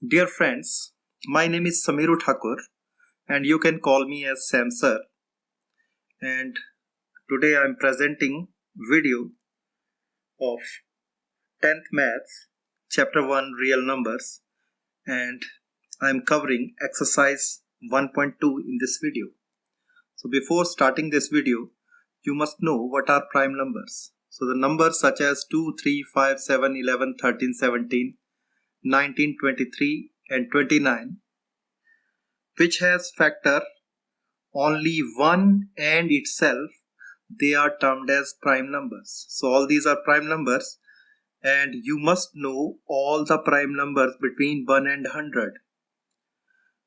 Dear friends, my name is Samiru Thakur and you can call me as Sam Sir. And today I am presenting video of 10th Maths Chapter 1 Real Numbers, and I am covering exercise 1.2 in this video. So before starting this video, you must know what are prime numbers. So the numbers such as 2, 3, 5, 7, 11, 13, 17, 19, 23 and 29 which has factor only 1 and itself, they are termed as prime numbers. So all these are prime numbers, and you must know all the prime numbers between 1 and 100.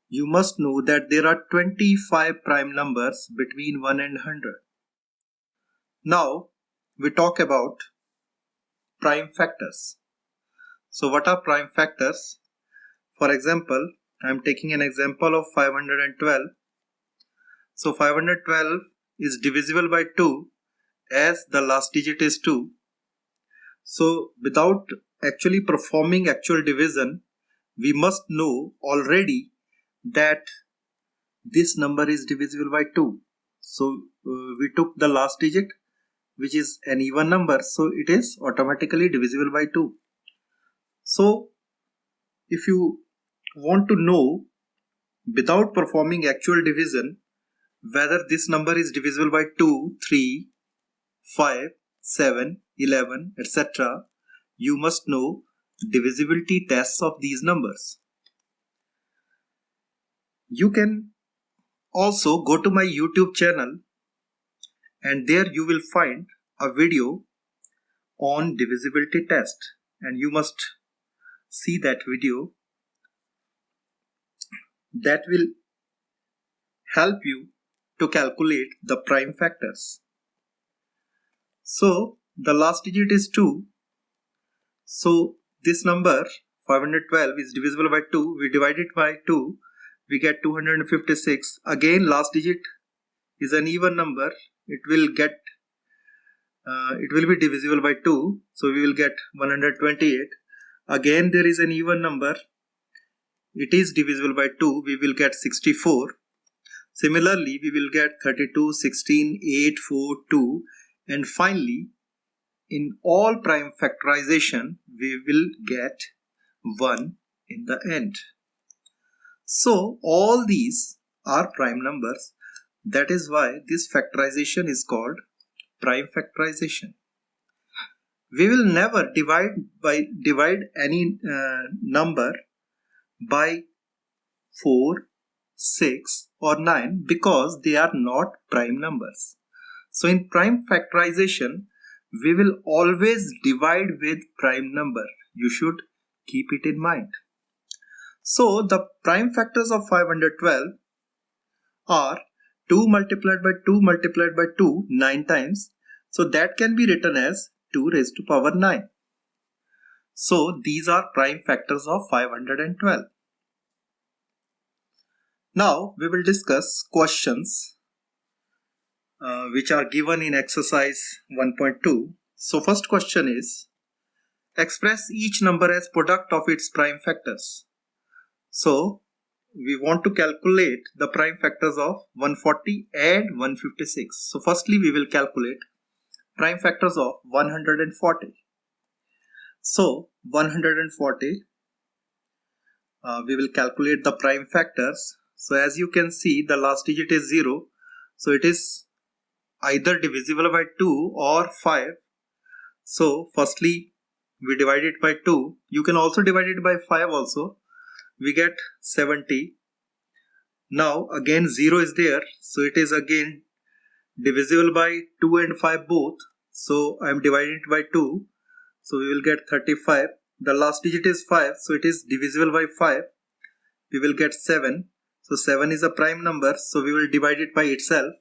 You must know that there are 25 prime numbers between 1 and 100. Now we talk about prime factors. So what are prime factors? For example, I am taking an example of 512. So 512 is divisible by 2 as the last digit is 2. So without actually performing actual division, we must know already that this number is divisible by 2. So we took the last digit, which is an even number, so it is automatically divisible by 2. So if you want to know without performing actual division whether this number is divisible by 2, 3, 5, 7, 11, etc., you must know divisibility tests of these numbers. You can also go to my YouTube channel and there you will find a video on divisibility test, and you must see that video. That will help you to calculate the prime factors. So the last digit is 2. So this number 512 is divisible by 2. We divide it by 2. We get 256. Again, last digit is an even number. It will be divisible by 2. So we will get 128. Again, there is an even number. It is divisible by 2. We will get 64. Similarly, we will get 32, 16, 8, 4, 2. And finally, in all prime factorization, we will get 1 in the end. So all these are prime numbers. That is why this factorization is called prime factorization. We will never divide any number by 4, 6 or 9 because they are not prime numbers. So in prime factorization, we will always divide with prime number. You should keep it in mind. So the prime factors of 512 are 2 multiplied by 2 multiplied by 2 9 times. So that can be written as 2 raised to power 9. So these are prime factors of 512. Now we will discuss questions which are given in exercise 1.2. So first question is, express each number as product of its prime factors. So we want to calculate the prime factors of 140 and 156. So firstly we will calculate prime factors of 140. So 140, we will calculate the prime factors. So as you can see, the last digit is 0. So it is either divisible by 2 or 5. So firstly we divide it by 2. You can also divide it by 5 also. We get 70. Now again 0 is there, so it is again divisible by 2 and 5 both. So I am dividing it by 2. So we will get 35. The last digit is 5, so it is divisible by 5. We will get 7. So 7 is a prime number, so we will divide it by itself.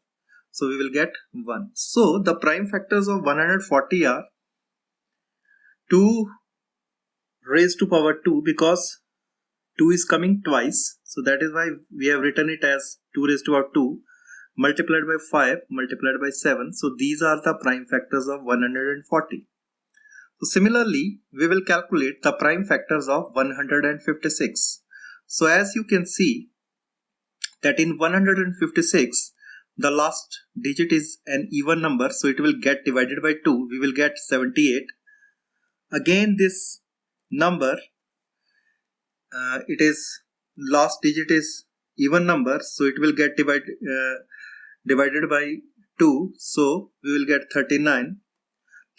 So we will get 1. So the prime factors of 140 are 2 raised to power 2 because 2 is coming twice. So that is why we have written it as 2 raised to power 2 multiplied by 5 multiplied by 7. So these are the prime factors of 140. So similarly, we will calculate the prime factors of 156. So as you can see that in 156 the last digit is an even number, so it will get divided by 2, we will get 78. Again this number, it is last digit is even number, so it will get divided by 2, so we will get 39.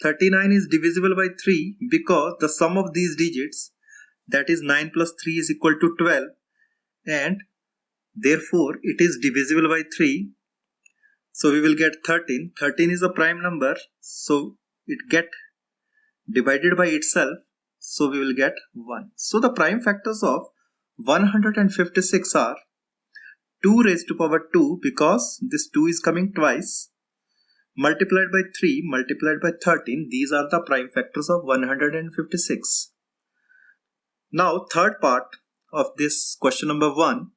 39 is divisible by 3 because the sum of these digits, that is 9 plus 3 is equal to 12, and therefore it is divisible by 3, so we will get 13. 13 is a prime number, so it get divided by itself, so we will get 1. So the prime factors of 156 are 2 raised to power 2 because this 2 is coming twice, multiplied by 3 multiplied by 13. These are the prime factors of 156. Now third part of this question number 1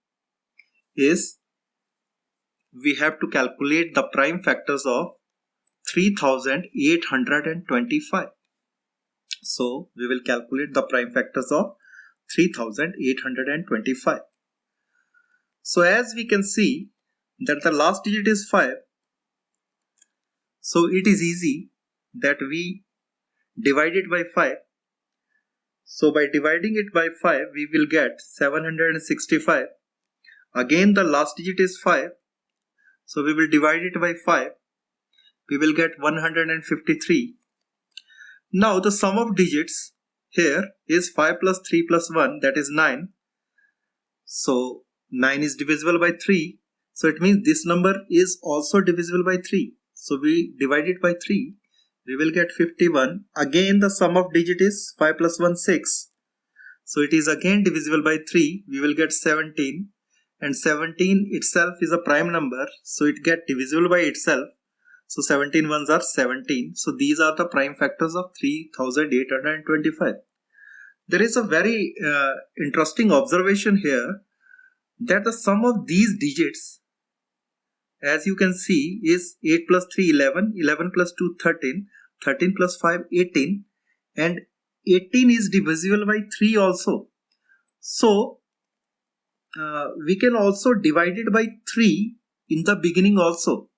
is we have to calculate the prime factors of 3825. So we will calculate the prime factors of 3825. So as we can see that the last digit is 5, so it is easy that we divide it by 5. So by dividing it by 5 we will get 765. Again the last digit is 5, so we will divide it by 5, we will get 153. Now the sum of digits here is 5 plus 3 plus 1, that is 9. So 9 is divisible by 3, so it means this number is also divisible by 3. So we divide it by 3, we will get 51. Again the sum of digit is 5 plus 1 6, so it is again divisible by 3, we will get 17, and 17 itself is a prime number, so it get divisible by itself, so 17 ones are 17. So these are the prime factors of 3825. There is a very interesting observation here that the sum of these digits, as you can see, is 8 plus 3 11, 11 plus 2 13, 13 plus 5 18, and 18 is divisible by 3 also. So we can also divide it by 3 in the beginning also.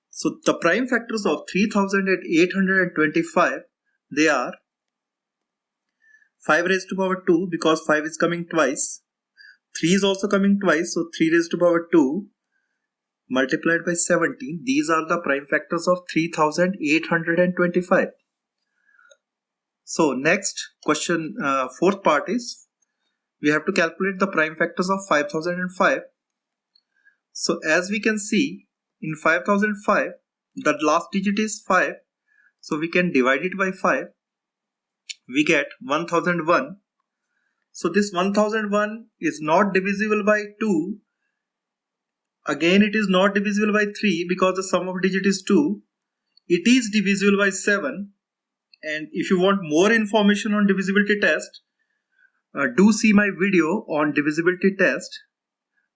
So the prime factors of 3825, they are 5 raised to power 2 because 5 is coming twice, 3 is also coming twice, so 3 raised to power 2 multiplied by 17. These are the prime factors of 3825. So next question, fourth part is we have to calculate the prime factors of 5005. So as we can see in 5005 the last digit is 5, so we can divide it by 5, we get 1001. So this 1001 is not divisible by 2. Again it is not divisible by 3 because the sum of digit is 2. It is divisible by 7. And if you want more information on divisibility test, do see my video on divisibility test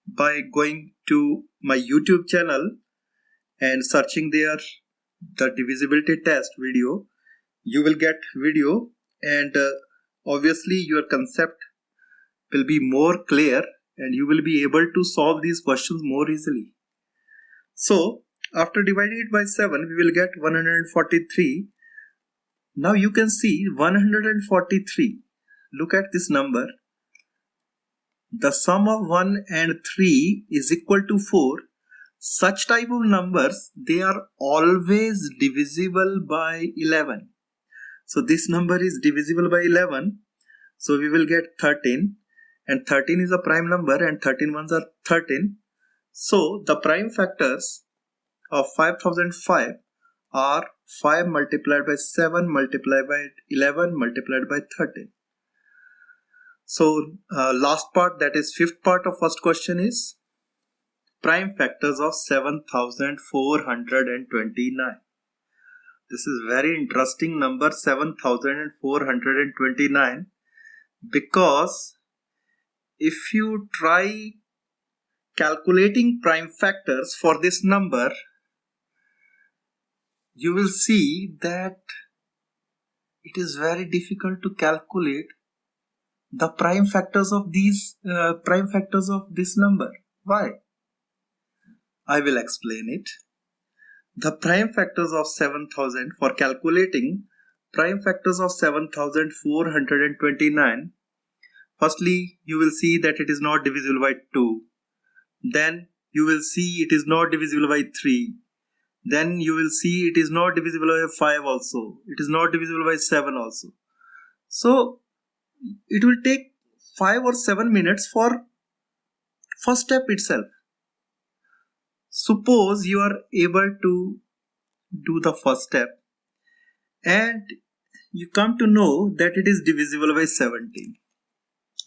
by going to my YouTube channel and searching there the divisibility test video. You will get video, and obviously your concept will be more clear and you will be able to solve these questions more easily. So after dividing it by 7 we will get 143. Now you can see 143. Look at this number. The sum of 1 and 3 is equal to 4. Such type of numbers, they are always divisible by 11. So this number is divisible by 11. So we will get 13. And 13 is a prime number and 13 ones are 13. So the prime factors of 5005 are 5 multiplied by 7 multiplied by 11 multiplied by 13. So last part, that is fifth part of first question, is prime factors of 7429. This is very interesting number, 7429, because if you try calculating prime factors for this number, you will see that it is very difficult to calculate the prime factors of this number. Why? I will explain it. The prime factors of 7000, for calculating prime factors of 7429, firstly you will see that it is not divisible by 2. Then you will see it is not divisible by 3. Then you will see it is not divisible by 5 also. It is not divisible by 7 also. So it will take 5 or 7 minutes for first step itself. Suppose you are able to do the first step and you come to know that it is divisible by 17.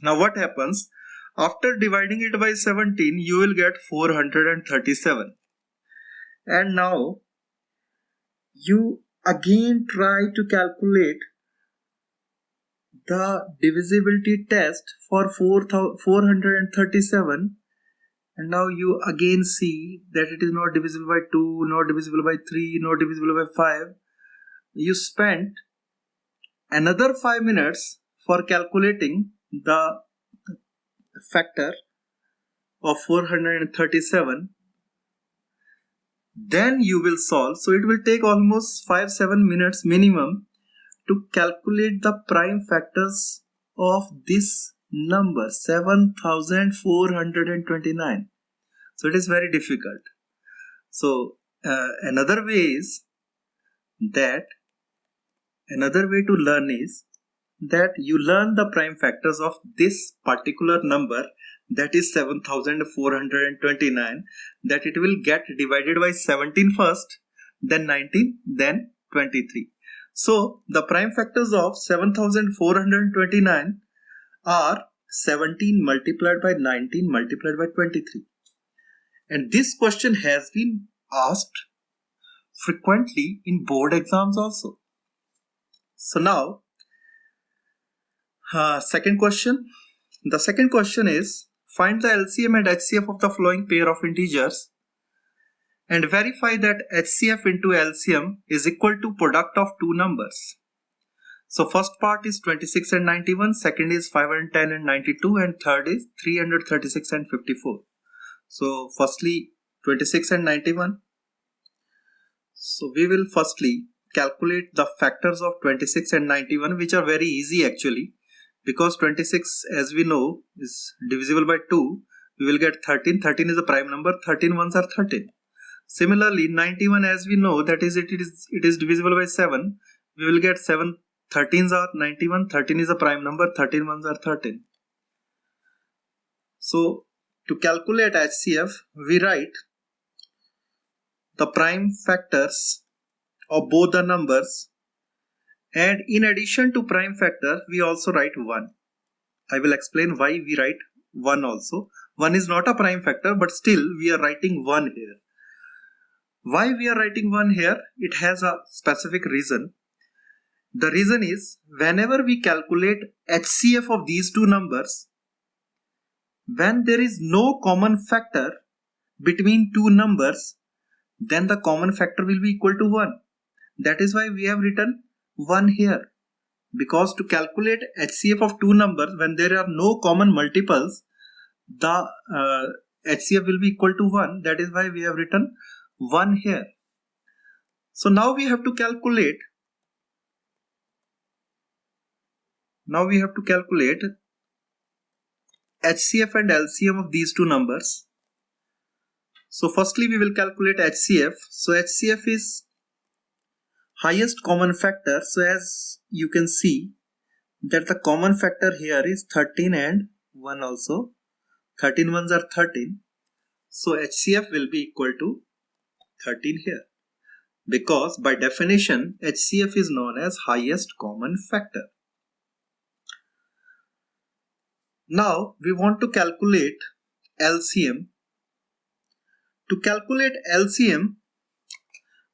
Now what happens? After dividing it by 17, you will get 437. And now you again try to calculate the divisibility test for 437, and now you again see that it is not divisible by 2, not divisible by 3, not divisible by 5. You spent another 5 minutes for calculating the factor of 437. Then you will solve. So it will take almost 5-7 minutes minimum to calculate the prime factors of this number 7429. So it is very difficult. So another way to learn is that you learn the prime factors of this particular number, that is 7429, that it will get divided by 17 first, then 19, then 23. So the prime factors of 7429 are 17 multiplied by 19 multiplied by 23. And this question has been asked frequently in board exams also. So now, second question. The second question is, find the LCM and HCF of the following pair of integers and verify that HCF into LCM is equal to product of two numbers. So first part is 26 and 91, second is 510 and 92, and third is 336 and 54. So firstly 26 and 91. So we will firstly calculate the factors of 26 and 91, which are very easy actually, because 26, as we know, is divisible by 2. We will get 13. 13 is a prime number. 13 ones are 13. Similarly, 91, as we know, that is it is divisible by 7. We will get 7 13s are 91. 13 is a prime number. 13 ones are 13. So to calculate HCF, we write the prime factors of both the numbers, and in addition to prime factor we also write 1. I will explain why we write 1 also. 1 is not a prime factor, but still we are writing 1 here. Why we are writing 1 here? It has a specific reason. The reason is, whenever we calculate HCF of these two numbers, when there is no common factor between two numbers, then the common factor will be equal to 1. That is why we have written 1 here. Because to calculate HCF of two numbers, when there are no common multiples, the HCF will be equal to 1. That is why we have written 1 here. So now we have to calculate. HCF and LCM of these two numbers. So firstly we will calculate HCF. So HCF is highest common factor. So as you can see that the common factor here is 13 and 1 also. 13 ones are 13. So HCF will be equal to 13 here. Because by definition HCF is known as highest common factor. Now we want to calculate LCM. To calculate LCM,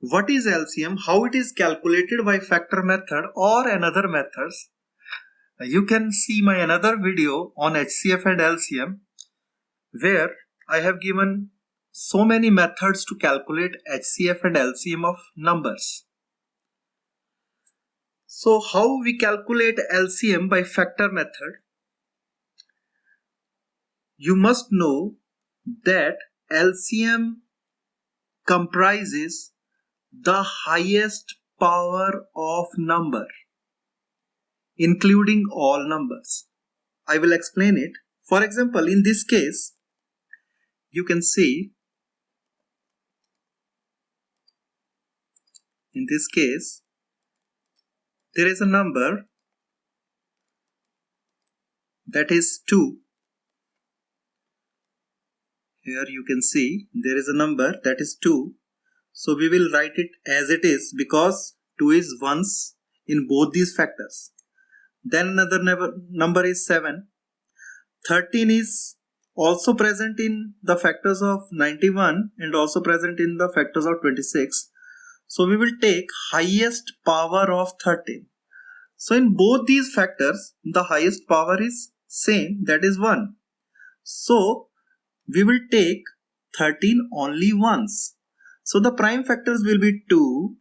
what is LCM, how it is calculated by factor method or another methods? You can see my another video on HCF and LCM where I have given so many methods to calculate HCF and LCM of numbers. So how we calculate LCM by factor method? you must know that LCM comprises the highest power of number, including all numbers. I will explain it. For example, in this case, you can see, in this case, there is a number that is 2. Here you can see there is a number that is 2. So we will write it as it is because 2 is once in both these factors. Then another number is 7. 13 is also present in the factors of 91 and also present in the factors of 26. So we will take highest power of 13. So in both these factors, the highest power is same, that is 1. So we will take 13 only once. So the prime factors will be 2.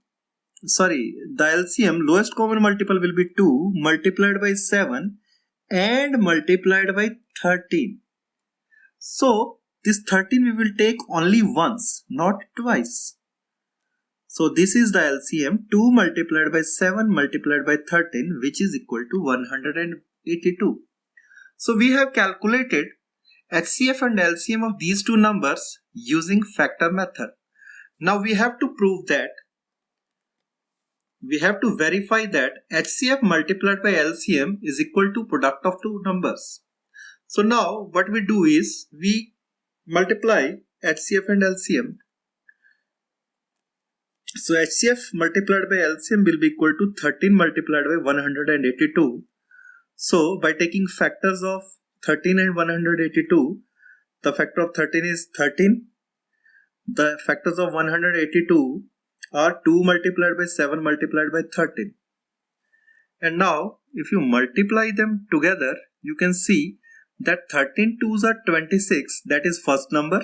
The LCM, lowest common multiple, will be 2 multiplied by 7 and multiplied by 13. So this 13 we will take only once, not twice. So this is the LCM, 2 multiplied by 7 multiplied by 13, which is equal to 182. So we have calculated HCF and LCM of these two numbers using factor method. Now we have to prove that, we have to verify that HCF multiplied by LCM is equal to product of two numbers. So now what we do is we multiply HCF and LCM. So HCF multiplied by LCM will be equal to 13 multiplied by 182. So by taking factors of 13 and 182, the factor of 13 is 13. The factors of 182 are 2 multiplied by 7 multiplied by 13. And now if you multiply them together, you can see that 13 2s are 26, that is first number,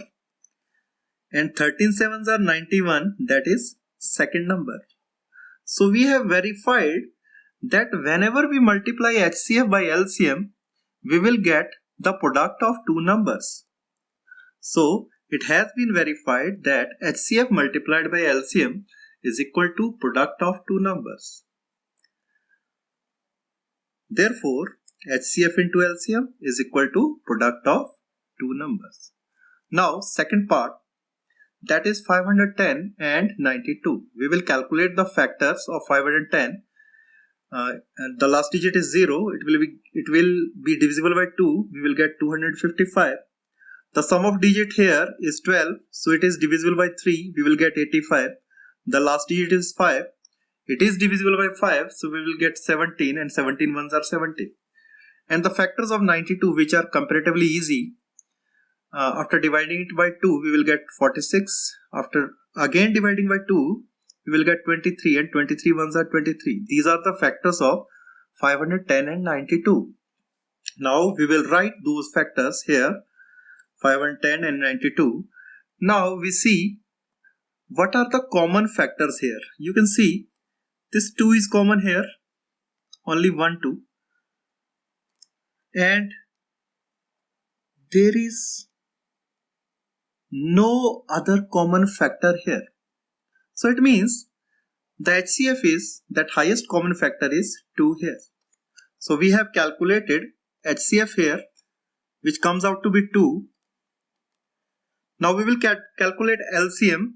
and 13 7s are 91, that is second number. So we have verified that whenever we multiply HCF by LCM, we will get the product of two numbers. So it has been verified that HCF multiplied by LCM is equal to product of two numbers. Therefore, HCF into LCM is equal to product of two numbers. Now second part, that is 510 and 92. We will calculate the factors of 510. And the last digit is 0. It will be divisible by 2. We will get 255. The sum of digit here is 12. So it is divisible by 3. We will get 85. The last digit is 5. It is divisible by 5. So we will get 17, and 17 ones are 70. And the factors of 92, which are comparatively easy, after dividing it by 2, we will get 46. After again dividing by 2, we will get 23, and 23 ones are 23. These are the factors of 510 and 92. Now we will write those factors here, 510 and 92. Now we see what are the common factors here. You can see this 2 is common here, only 1 2, and there is no other common factor here. So it means the HCF is, that highest common factor is 2 here. So we have calculated HCF here, which comes out to be 2. Now we will calculate LCM.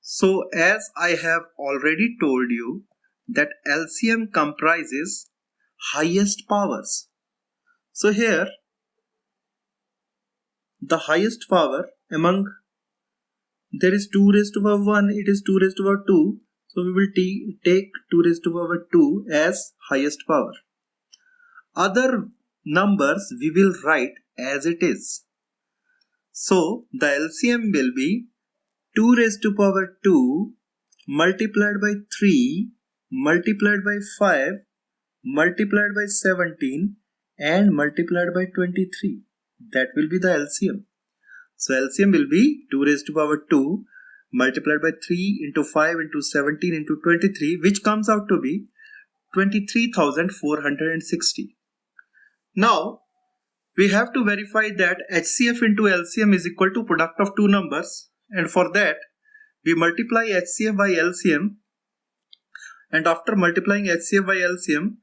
So as I have already told you that LCM comprises highest powers. So here the highest power among, there is 2 raised to power 1, it is 2 raised to power 2. So we will take 2 raised to power 2 as highest power. Other numbers we will write as it is. So the LCM will be 2 raised to power 2 multiplied by 3 multiplied by 5 multiplied by 17 and multiplied by 23. That will be the LCM. So LCM will be 2 raised to power 2 multiplied by 3 into 5 into 17 into 23, which comes out to be 23,460. Now we have to verify that HCF into LCM is equal to product of two numbers, and for that we multiply HCF by LCM, and after multiplying HCF by LCM,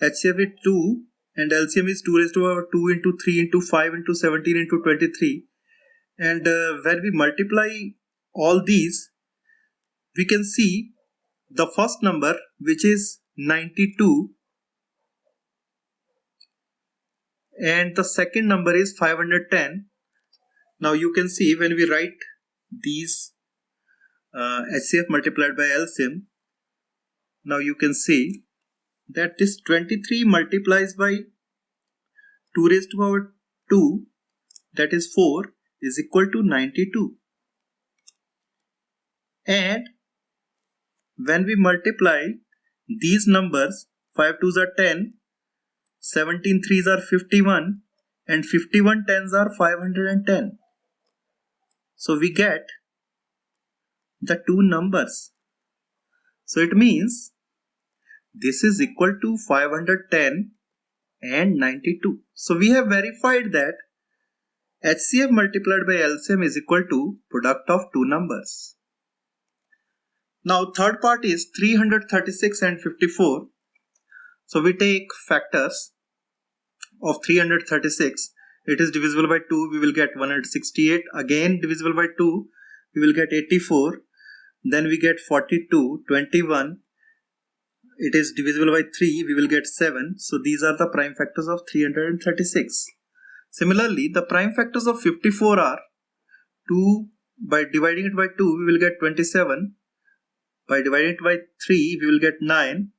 HCF is 2 and LCM is 2 raised to power 2 into 3 into 5 into 17 into 23, and when we multiply all these, we can see the first number, which is 92, and the second number is 510. Now you can see when we write these HCF multiplied by LCM, now you can see that this 23 multiplies by 2 raised to power 2, that is 4, is equal to 92. And when we multiply these numbers, 5 2s are 10, 17 3s are 51, and 51 10s are 510. So we get the two numbers. So it means this is equal to 510 and 92. So we have verified that HCF multiplied by LCM is equal to product of two numbers. Now third part is 336 and 54. So we take factors of 336. It is divisible by 2, we will get 168. Again divisible by 2, we will get 84. Then we get 42, 21. It is divisible by 3, we will get 7. So these are the prime factors of 336. Similarly, the prime factors of 54 are 2, by dividing it by 2, we will get 27. By dividing it by 3, we will get 9.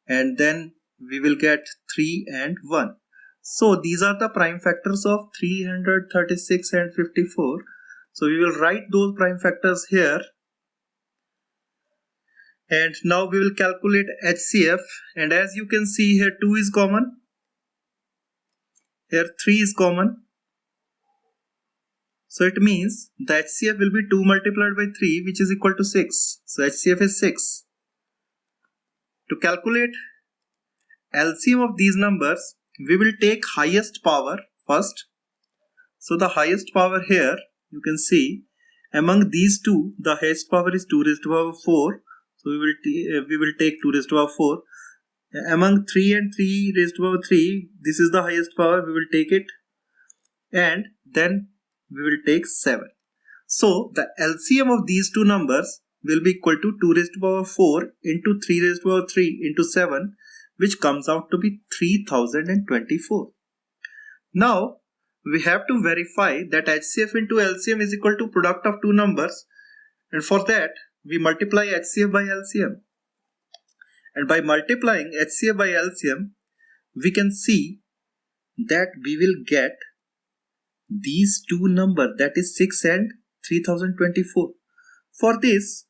And then we will get 3 and 1. So these are the prime factors of 336 and 54. So we will write those prime factors here. And now we will calculate HCF, and as you can see here 2 is common, here 3 is common. So it means the HCF will be 2 multiplied by 3, which is equal to 6. So HCF is 6. To calculate LCM of these numbers, we will take highest power first. So the highest power here, you can see among these two, the highest power is 2 raised to power 4. So we will take 2 raised to power 4. Among 3 and 3 raised to power 3, this is the highest power, we will take it, and then we will take 7. So the LCM of these two numbers will be equal to 2 raised to power 4 into 3 raised to power 3 into 7, which comes out to be 3024. Now we have to verify that HCF into LCM is equal to product of two numbers, and for that we multiply HCF by LCM. And by multiplying HCF by LCM, we can see that we will get these two numbers, that is 6 and 3024. For this,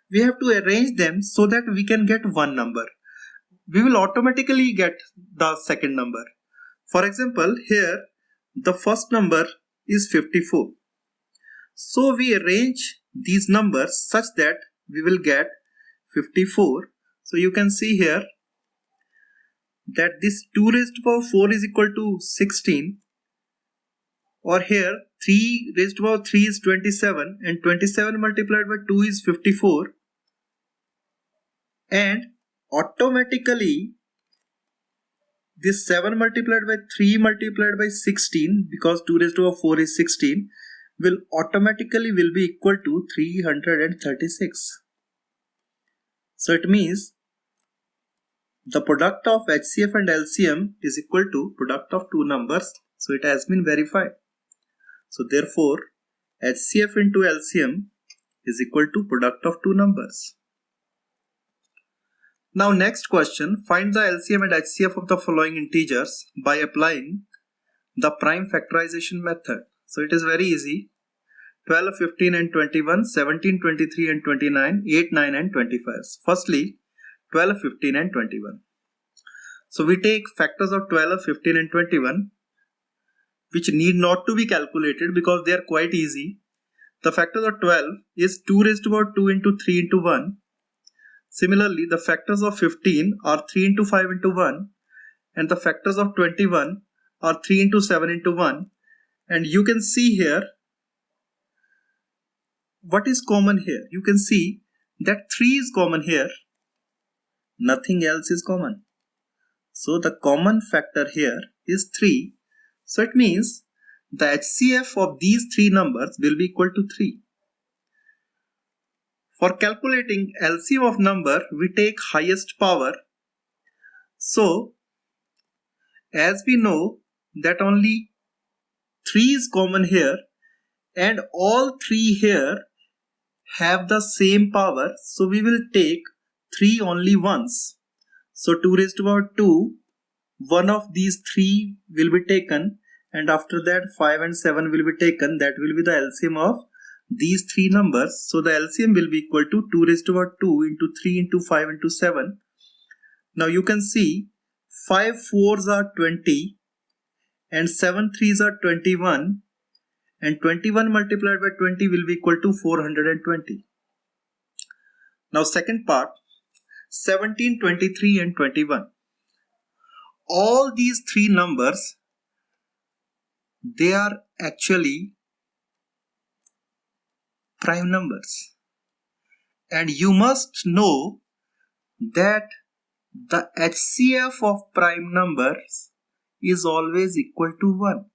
we have to arrange them so that we can get one number. We will automatically get the second number. For example, here the first number is 54. So we arrange these numbers such that we will get 54. So you can see here that this 2 raised to power 4 is equal to 16, or here 3 raised to power 3 is 27, and 27 multiplied by 2 is 54, and automatically this 7 multiplied by 3 multiplied by 16, because 2 raised to power 4 is 16, will automatically be equal to 336. So it means the product of HCF and LCM is equal to product of two numbers. So it has been verified. So therefore HCF into LCM is equal to product of two numbers. Now next question, find the LCM and HCF of the following integers by applying the prime factorization method. So it is very easy. 12, 15 and 21, 17, 23 and 29, 8, 9 and 25. Firstly, 12, 15 and 21. So we take factors of 12, 15 and 21, which need not to be calculated because they are quite easy. The factors of 12 is 2 raised to power 2 into 3 into 1. Similarly, the factors of 15 are 3 into 5 into 1, and the factors of 21 or 3 into 7 into 1. And you can see here what is common here. You can see that 3 is common here. Nothing else is common. So the common factor here is 3. So it means the HCF of these 3 numbers will be equal to 3. For calculating LCM of number, we take highest power. So as we know that only 3 is common here and all 3 here have the same power, so we will take 3 only once. So 2 raised to power 2, one of these 3 will be taken, and after that 5 and 7 will be taken. That will be the LCM of these 3 numbers. So the LCM will be equal to 2 raised to power 2 into 3 into 5 into 7. Now you can see 5 4s are 20 and 7 3s are 21, and 21 multiplied by 20 will be equal to 420. Now second part, 17, 23 and 21. All these 3 numbers, they are actually prime numbers. And you must know that the HCF of prime numbers is always equal to 1.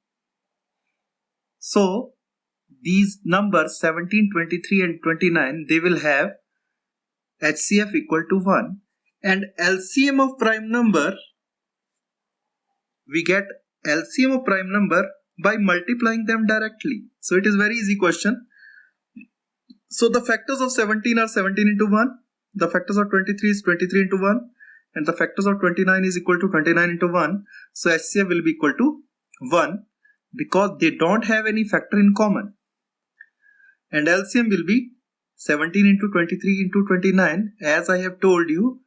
So these numbers 17, 23 and 29, they will have HCF equal to 1, and LCM of prime number, we get LCM of prime number by multiplying them directly. So it is very easy question. So the factors of 17 are 17 into 1, the factors of 23 is 23 into 1, and the factors of 29 is equal to 29 into 1. So HCF will be equal to 1 because they don't have any factor in common. And LCM will be 17 into 23 into 29, as I have told you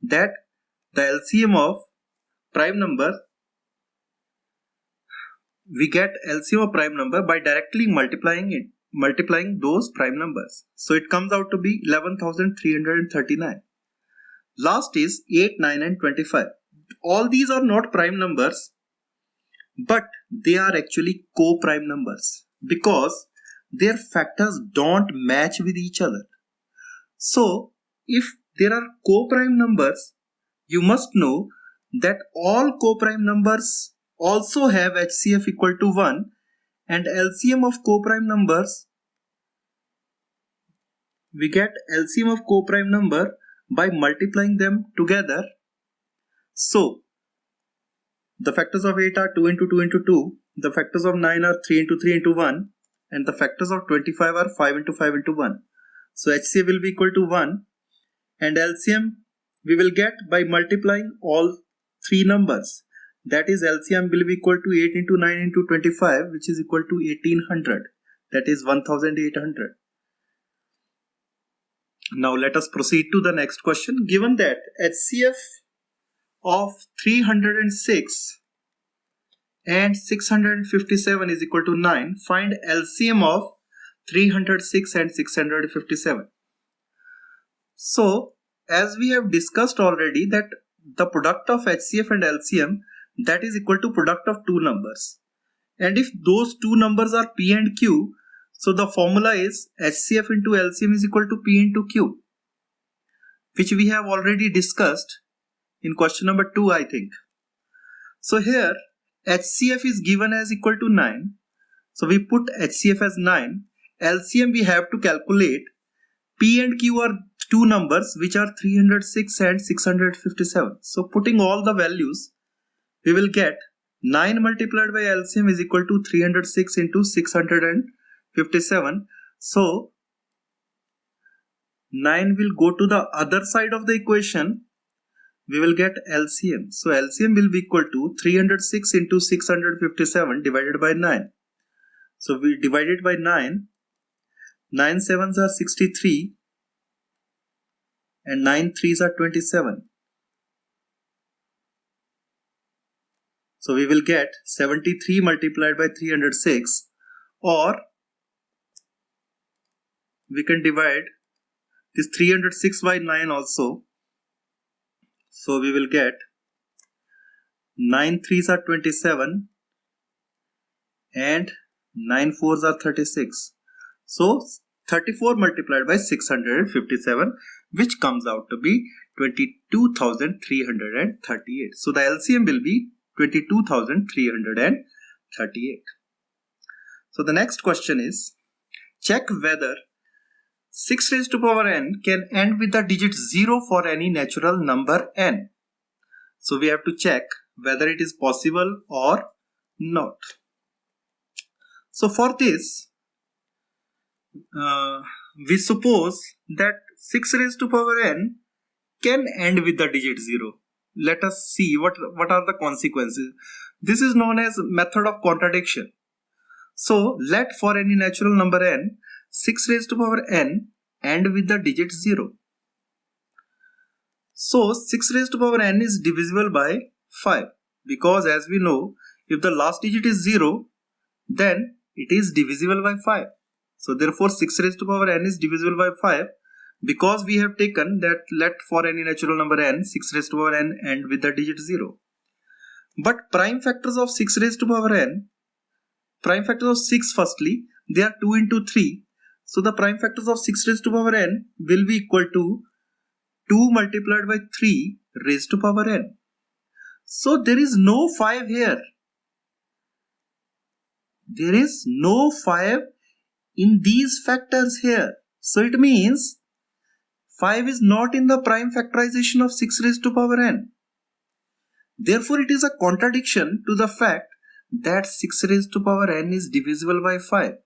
that the LCM of prime number, we get LCM of prime number by directly multiplying those prime numbers. So it comes out to be 11,339. Last is 8, 9 and 25. All these are not prime numbers, but they are actually co-prime numbers because their factors don't match with each other. So if there are co-prime numbers, you must know that all co-prime numbers also have HCF equal to 1, and LCM of co-prime numbers, we get LCM of co-prime number by multiplying them together. So the factors of 8 are 2 into 2 into 2, the factors of 9 are 3 into 3 into 1, and the factors of 25 are 5 into 5 into 1. So HCF will be equal to 1, and LCM we will get by multiplying all 3 numbers. That is, LCM will be equal to 8 into 9 into 25, which is equal to 1800. That is 1800. Now let us proceed to the next question. Given that HCF of 306 and 657 is equal to 9, find LCM of 306 and 657. So as we have discussed already that the product of HCF and LCM, that is equal to product of 2 numbers. And if those 2 numbers are P and Q, so the formula is HCF into LCM is equal to P into Q, which we have already discussed in question number 2, I think. So here HCF is given as equal to 9. So we put HCF as 9. LCM we have to calculate. P and Q are 2 numbers which are 306 and 657. So putting all the values, we will get 9 multiplied by LCM is equal to 306 into 657. So 9 will go to the other side of the equation. We will get LCM. So LCM will be equal to 306 into 657 divided by 9. So we divide it by 9. 9 7s are 63 and 9 3s are 27. So we will get 73 multiplied by 306, or we can divide this 306 by 9 also. So we will get 9 3s are 27 and 9 fours are 36. So 34 multiplied by 657, which comes out to be 22,338. So the LCM will be 22,338. So the next question is, check whether 6 raised to power n can end with the digit 0 for any natural number n. So we have to check whether it is possible or not. So for this, we suppose that 6 raised to power n can end with the digit 0. Let us see what are the consequences. This is known as method of contradiction. So let for any natural number n, 6 raised to power n end with the digit 0. So 6 raised to power n is divisible by 5, because as we know, if the last digit is 0, then it is divisible by 5. So therefore 6 raised to power n is divisible by 5, because we have taken that let for any natural number n, 6 raised to power n end with the digit 0. But prime factors of 6 raised to power n, prime factors of 6 firstly, they are 2 into 3. So the prime factors of 6 raised to power n will be equal to 2 multiplied by 3 raised to power n. So there is no 5 here. There is no 5 in these factors here. So it means 5 is not in the prime factorization of 6 raised to power n. Therefore, it is a contradiction to the fact that 6 raised to power n is divisible by 5,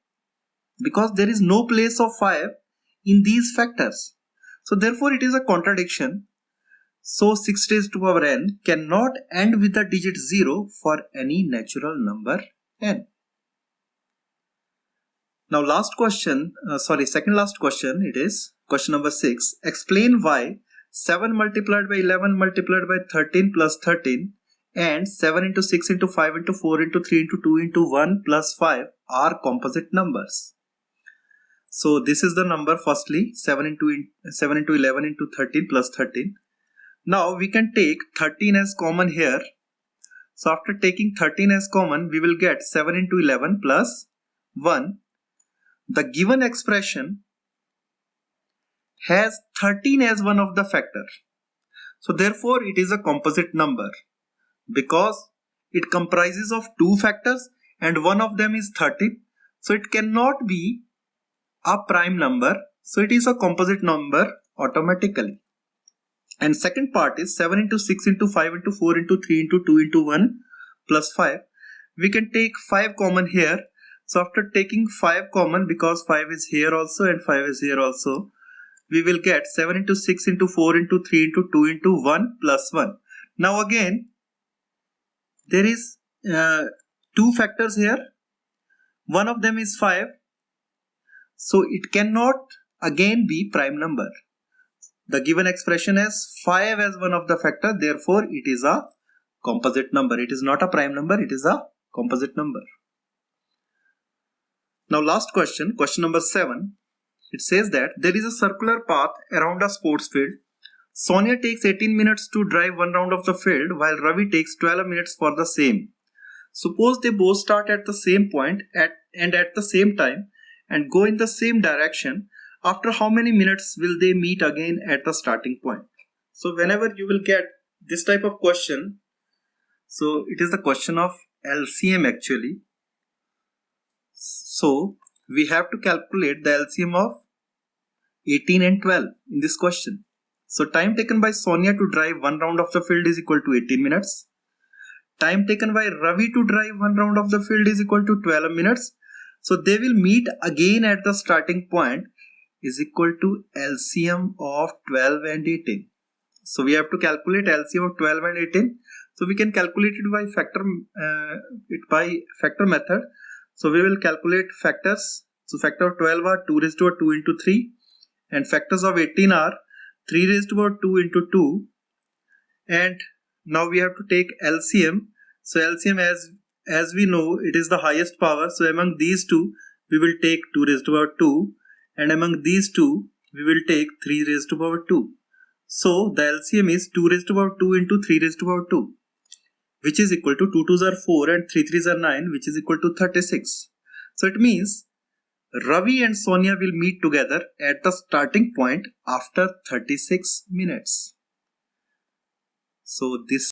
because there is no place of 5 in these factors. So therefore, it is a contradiction. So 6 raised to power n cannot end with the digit 0 for any natural number n. Now second last question, it is question number 6. Explain why 7 multiplied by 11 multiplied by 13 plus 13 and 7 into 6 into 5 into 4 into 3 into 2 into 1 plus 5 are composite numbers. So this is the number firstly, 7 into 11 into 13 plus 13. Now we can take 13 as common here. So after taking 13 as common, we will get 7 into 11 plus 1. The given expression has 13 as one of the factor. So therefore it is a composite number, because it comprises of two factors and one of them is 13. So it cannot be a prime number. So it is a composite number automatically. And second part is 7 into 6 into 5 into 4 into 3 into 2 into 1 plus 5. We can take 5 common here. So after taking 5 common, because 5 is here also and 5 is here also, we will get 7 into 6 into 4 into 3 into 2 into 1 plus 1. Now again, there is two factors here. One of them is 5. So it cannot again be prime number. The given expression has 5 as one of the factor, therefore it is a composite number. It is not a prime number, it is a composite number. Now last question, question number 7. It says that there is a circular path around a sports field. Sonia takes 18 minutes to drive one round of the field, while Ravi takes 12 minutes for the same. Suppose they both start at the same point and at the same time and go in the same direction. After how many minutes will they meet again at the starting point? So whenever you will get this type of question, so it is the question of LCM actually. So we have to calculate the LCM of 18 and 12 in this question. So time taken by Sonia to drive one round of the field is equal to 18 minutes. Time taken by Ravi to drive one round of the field is equal to 12 minutes. So they will meet again at the starting point is equal to LCM of 12 and 18. So we have to calculate LCM of 12 and 18. So we can calculate it by factor method. So we will calculate factors. So factor of 12 are 2 raised to power 2 into 3, and factors of 18 are 3 raised to power 2 into 2. And now we have to take LCM. So LCM, as we know, it is the highest power. So among these two, we will take 2 raised to power 2, and among these two, we will take 3 raised to power 2. So the LCM is 2 raised to power 2 into 3 raised to power 2. which is equal to 2 2s are 4 and 3 3s are 9, which is equal to 36. So it means Ravi and Sonia will meet together at the starting point after 36 minutes. So this